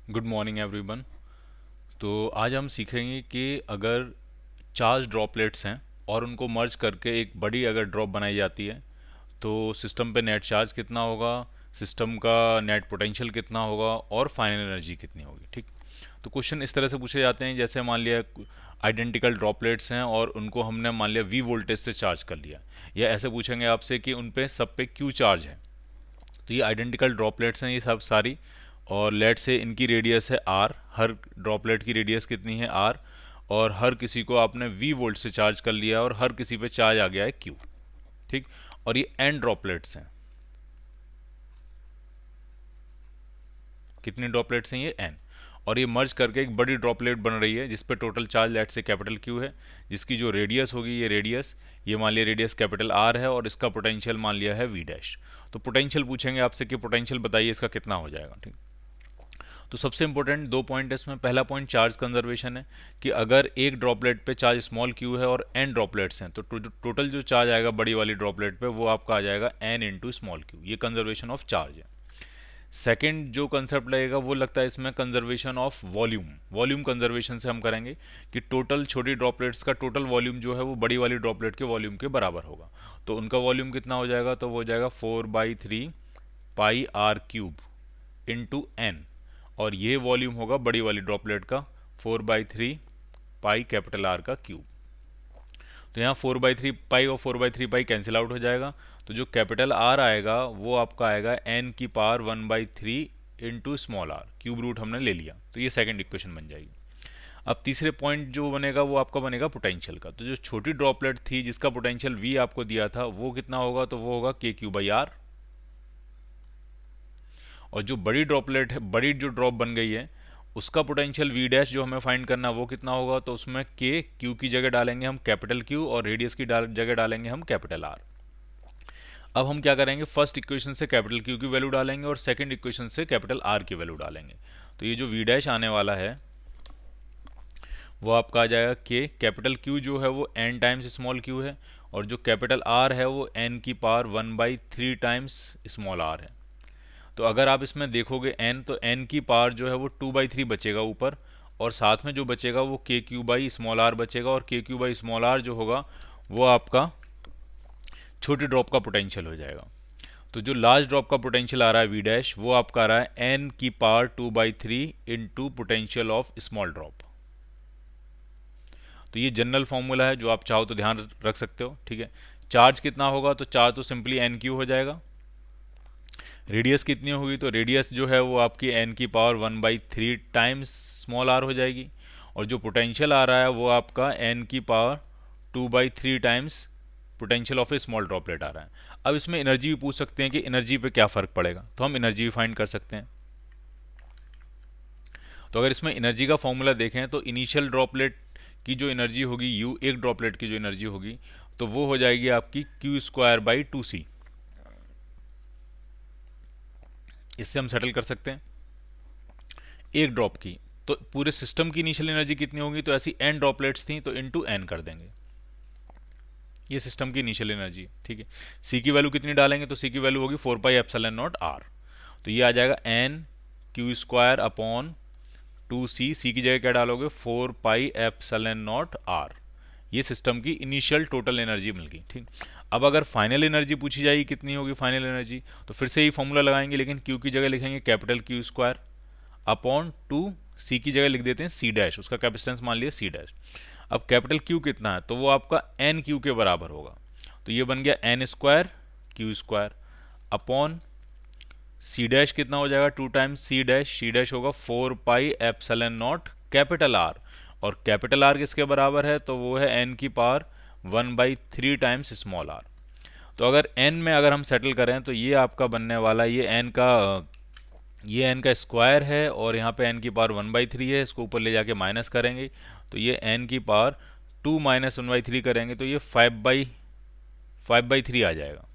Good morning everyone. तो आज हम सीखेंगे कि अगर चार्ज ड्रॉपलेट्स हैं और उनको मर्ज करके एक बड़ी अगर ड्रॉप बनाई जाती है तो सिस्टम पे नेट चार्ज कितना होगा, सिस्टम का नेट पोटेंशियल कितना होगा और फाइनल एनर्जी कितनी होगी। ठीक। तो क्वेश्चन इस तरह से पूछे जाते हैं, जैसे मान लिया आइडेंटिकल ड्रॉपलेट्स हैं और उनको हमने मान लिया वी वोल्टेज से चार्ज कर लिया, या ऐसे पूछेंगे आपसे कि उन पे सब पे क्यू चार्ज है। तो ये आइडेंटिकल ड्रॉपलेट्स हैं ये सब सारी, और लेट से इनकी रेडियस है आर, हर ड्रॉपलेट की रेडियस कितनी है आर, और हर किसी को आपने वी वोल्ट से चार्ज कर लिया और हर किसी पे चार्ज आ गया है क्यू। ठीक। और ये एन ड्रॉपलेट्स हैं, कितनी ड्रॉपलेट्स हैं ये एन, और ये मर्ज करके एक बड़ी ड्रॉपलेट बन रही है जिस पे टोटल चार्ज लेट से कैपिटल क्यू है, जिसकी जो रेडियस होगी ये रेडियस, ये मान लिया रेडियस कैपिटल आर है और इसका पोटेंशियल मान लिया है वी डैश। तो पोटेंशियल पूछेंगे आपसे कि पोटेंशियल बताइए इसका कितना हो जाएगा। ठीक। तो सबसे इंपॉर्टेंट दो पॉइंट है इसमें। पहला पॉइंट चार्ज कंजर्वेशन है कि अगर एक ड्रॉपलेट पे चार्ज स्मॉल क्यू है और एन ड्रॉपलेट्स हैं तो टोटल जो चार्ज आएगा बड़ी वाली ड्रॉपलेट पे वो आपका आ जाएगा एन इंटू स्मॉल क्यू, ये कंजर्वेशन ऑफ चार्ज है। सेकेंड जो कंसेप्ट लगेगा वो लगता है इसमें conservation of volume. Volume conservation से हम करेंगे कि टोटल छोटी ड्रॉपलेट्स का टोटल वॉल्यूम जो है वो बड़ी वाली ड्रॉपलेट के वॉल्यूम के बराबर होगा। तो उनका वॉल्यूम कितना हो जाएगा, तो वो हो जाएगा 4/3 पाई आर क्यूब इंटू एन, और ये वॉल्यूम होगा बड़ी वाली ड्रॉपलेट का 4/3 पाई कैपिटल आर का क्यूब। तो यहाँ 4/3 पाई और 4/3 पाई कैंसिल आउट हो जाएगा, तो जो कैपिटल आर आएगा वो आपका आएगा एन की power 1/3 into small R, cube root हमने ले लिया, तो ये सेकंड इक्वेशन बन जाएगी। अब तीसरे पॉइंट जो बनेगा वो आपका बनेगा पोटेंशियल का। तो जो छोटी ड्रॉपलेट थी जिसका पोटेंशियल वी आपको दिया था वो कितना होगा, तो वो होगा के क्यू बाई आर, और जो बड़ी ड्रॉपलेट है, बड़ी जो ड्रॉप बन गई है उसका पोटेंशियल वी डैश जो हमें फाइंड करना है वो कितना होगा, तो उसमें के क्यू की जगह डालेंगे हम कैपिटल क्यू और रेडियस की जगह डालेंगे हम कैपिटल आर। अब हम क्या करेंगे, फर्स्ट इक्वेशन से कैपिटल क्यू की वैल्यू डालेंगे और सेकंड इक्वेशन से कैपिटल आर की वैल्यू डालेंगे। तो ये जो वी डैश आने वाला है वो आपका आ जाएगा के कैपिटल क्यू जो है वो एन टाइम्स स्मॉल क्यू है, और जो कैपिटल आर है वो एन की पावर 1/3 टाइम्स स्मॉल आर है। तो अगर आप इसमें देखोगे n, तो n की पावर जो है वो 2/3 बचेगा ऊपर, और साथ में जो बचेगा वो के क्यू बाई स्मॉल आर बचेगा, और के क्यू बाई स्मॉल आर जो होगा वो आपका छोटी ड्रॉप का पोटेंशियल हो जाएगा। तो जो लार्ज ड्रॉप का पोटेंशियल आ रहा है वी डैश वो आपका आ रहा है n की power 2/3 into potential of small drop. तो ये जनरल फॉर्मूला है जो आप चाहो तो ध्यान रख सकते हो। ठीक है। चार्ज कितना होगा, तो चार्ज तो सिंपली एन क्यू हो जाएगा। रेडियस कितनी होगी, तो रेडियस जो है वो आपकी एन की पावर 1/3 टाइम्स स्मॉल आर हो जाएगी, और जो पोटेंशियल आ रहा है वो आपका एन की power 2/3 times potential of a small droplet आ रहा है। अब इसमें एनर्जी भी पूछ सकते हैं कि एनर्जी पे क्या फ़र्क पड़ेगा, तो हम एनर्जी भी फाइंड कर सकते हैं। तो अगर इसमें एनर्जी का फॉर्मूला देखें तो इनिशियल ड्रॉपलेट की जो एनर्जी होगी यू, एक ड्रॉपलेट की जो एनर्जी होगी तो वो हो जाएगी आपकी Q²/2C। इससे हम सेटल कर सकते हैं एक ड्रॉप की, तो पूरे सिस्टम की इनिशियल एनर्जी कितनी होगी, तो ऐसी एन ड्रॉपलेट्स थी तो इनटू एन कर देंगे, ये सिस्टम की इनिशियल एनर्जी। ठीक है। सी की वैल्यू कितनी डालेंगे, तो सी की वैल्यू होगी 4πε0r, तो ये आ जाएगा N Q²/2C। सी की जगह क्या डालोगे 4πε0r, ये सिस्टम की इनिशियल टोटल एनर्जी मिल गई। ठीक। अब अगर फाइनल एनर्जी पूछी जाएगी कितनी होगी फाइनल एनर्जी, तो फिर से ही फॉर्मूला लगाएंगे, लेकिन क्यू की जगह लिखेंगे कैपिटल Q²/2, सी की जगह लिख देते हैं सी डैश, उसका कैपेसिटेंस मान लिया सी डैश। अब कैपिटल क्यू कितना है, तो वो आपका एन क्यू के बराबर होगा, तो ये बन गया N² Q² upon C dash कितना हो जाएगा 2 times C dash, C dash होगा 4πε0 कैपिटल आर, और कैपिटल आर किसके बराबर है, तो वो है एन की पावर 1/3 टाइम्स स्मॉल आर। तो अगर एन में अगर हम सेटल करें तो ये आपका बनने वाला ये एन का स्क्वायर है, और यहाँ पे एन की पावर 1/3 है, इसको ऊपर ले जाके माइनस करेंगे तो ये एन की पावर 2 - 1/3 करेंगे तो ये 5/3 आ जाएगा।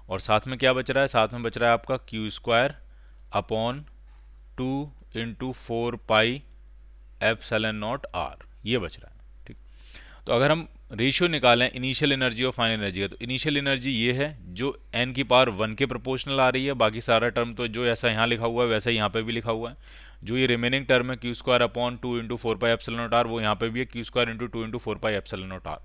और साथ में क्या बच रहा है, साथ में बच रहा है आपका Q²/2 इंटू 4πε0r, ये बच रहा है। ठीक। तो अगर हम रेशियो निकालें इनिशियल एनर्जी और फाइनल एनर्जी का, तो इनिशियल एनर्जी ये है जो n की पावर 1 के प्रोपोर्शनल आ रही है, बाकी सारा टर्म तो जो ऐसा यहाँ लिखा हुआ है वैसा ही यहाँ पे भी लिखा हुआ है। जो ये रिमेनिंग टर्म है Q square upon 2 into 4 pi epsilon not R, वो यहाँ पे भी है Q square into 2 into 4 pi epsilon not R.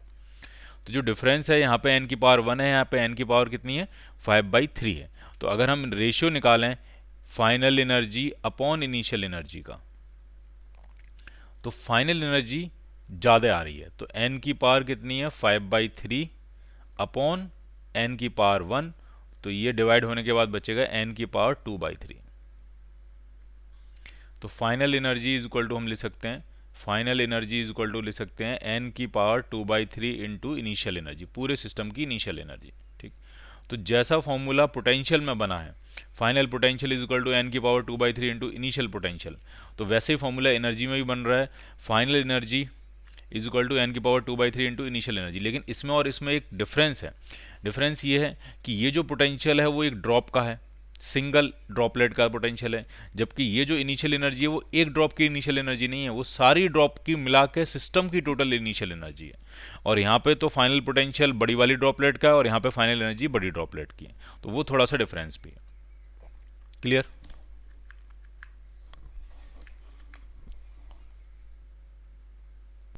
तो जो डिफरेंस है यहाँ पे n की पावर 1 है, यहाँ पे n की पावर कितनी है 5/3 है। तो अगर हम रेशियो निकालें final energy upon initial energy का, तो फाइनल एनर्जी ज़्यादा आ रही है, तो n की पावर कितनी है 5/3 अपॉन n की पावर 1, तो ये डिवाइड होने के बाद बचेगा n की पावर 2/3। तो final energy is equal to हम लिख सकते हैं, final energy is equal to लिख सकते हैं n की पावर 2/3 इंटू इनिशियल एनर्जी, पूरे सिस्टम की इनिशियल एनर्जी। ठीक, तो जैसा फॉर्मूला पोटेंशियल में बना है, final potential is equal to n की पावर 2/3 इंटू इनिशियल पोटेंशियल, तो वैसे ही फॉर्मूला एनर्जी में भी बन रहा है, final energy is equal to n की पावर 2/3 इंटू इनिशियल एनर्जी। लेकिन इसमें और इसमें एक डिफरेंस है, डिफरेंस ये है कि ये जो पोटेंशियल है वो एक ड्रॉप का है, सिंगल ड्रॉपलेट का पोटेंशियल है, जबकि ये जो इनिशियल एनर्जी है वो एक ड्रॉप की इनिशियल एनर्जी नहीं है, वो सारी ड्रॉप की मिला के सिस्टम की टोटल इनिशियल एनर्जी है। और यहाँ पे तो फाइनल पोटेंशियल बड़ी वाली ड्रॉपलेट का है और यहाँ पे फाइनल एनर्जी बड़ी ड्रॉपलेट की है, तो वो थोड़ा सा डिफरेंस भी है। क्लियर?